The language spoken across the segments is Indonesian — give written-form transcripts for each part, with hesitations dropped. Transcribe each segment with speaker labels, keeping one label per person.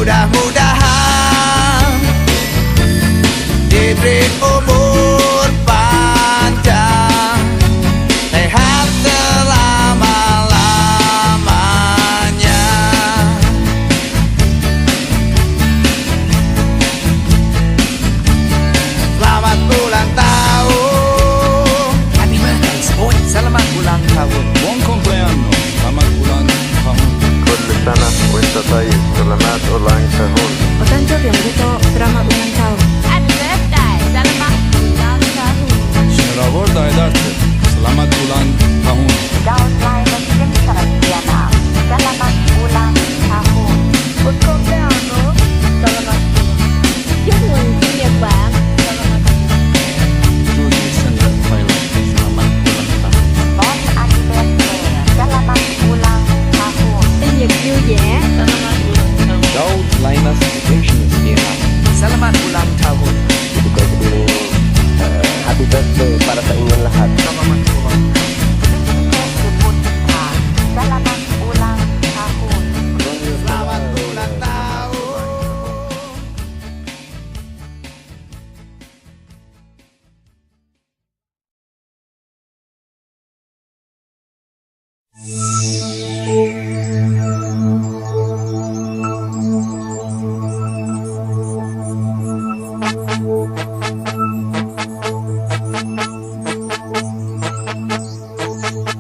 Speaker 1: Mudah-mudahan diberi umur panjang, sehat selama-lamanya. Selamat ulang tahun.
Speaker 2: Happy birthday, Sport. Selamat ulang tahun.
Speaker 3: Buon compleanno. Selamat ulang tahun.
Speaker 4: كل سنة وانت طيب. سلامات ulang tahun.
Speaker 5: Otanjok yang begitu selamat ulang tahun.
Speaker 6: Happy birthday, selamat ulang tahun.
Speaker 3: Şeravorda edersin. Selamat ulang tahun.
Speaker 7: Daun lain selamat ulang tahun.
Speaker 6: Buon compleanno, selamat chúc mừng sinh nhật bạn.
Speaker 3: Juli Sender Thailand. Selamat ulang tahun.
Speaker 7: Bon anniversary, selamat ulang tahun.
Speaker 6: Sinh nhật vui vẻ, selamat ulang tahun.
Speaker 8: Daud Lainas Education Vietnam.
Speaker 2: Selamat ulang tahun.
Speaker 8: Juga dulu happy birthday para sa inyong lahat.
Speaker 2: Selamat ulang
Speaker 7: Selamat ulang tahun.
Speaker 1: Selamat ulang tahun.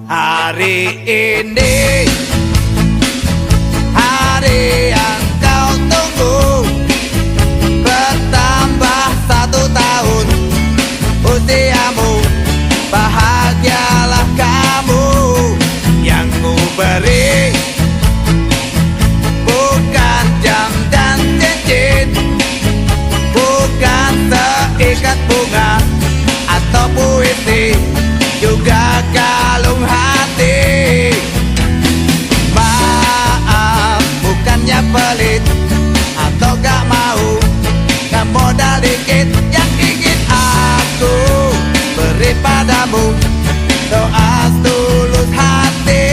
Speaker 1: Hari ini hari yang kau tunggu, bertambah 1 tahun usiamu. Bahagialah kamu, yang ku beri bukan jam dan cincin, bukan seikat bunga atau puisi, juga kalung hati. Maaf, bukannya pelit atau gak mau, gak modal dikit yang ingin aku beri padamu, doa tulus hati.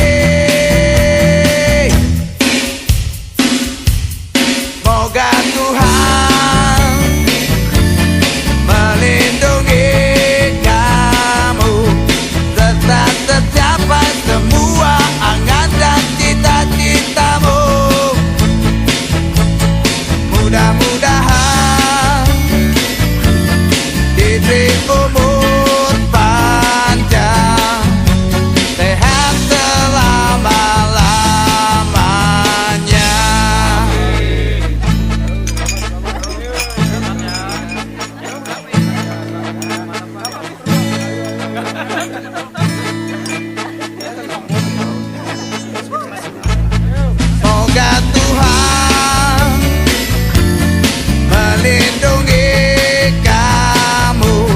Speaker 1: Semoga Tuhan melindungi kamu, serta tercapai semua angan dan cita-citamu. Mudah-mudahan diberi umur panjang, sehat selama-lamanya. Semoga Tuhan melindungi kamu,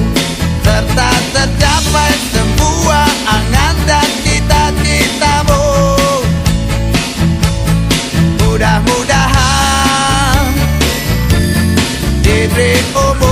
Speaker 1: serta tercapai semua angan dan cita-citamu. Mudah-mudahan diberi umur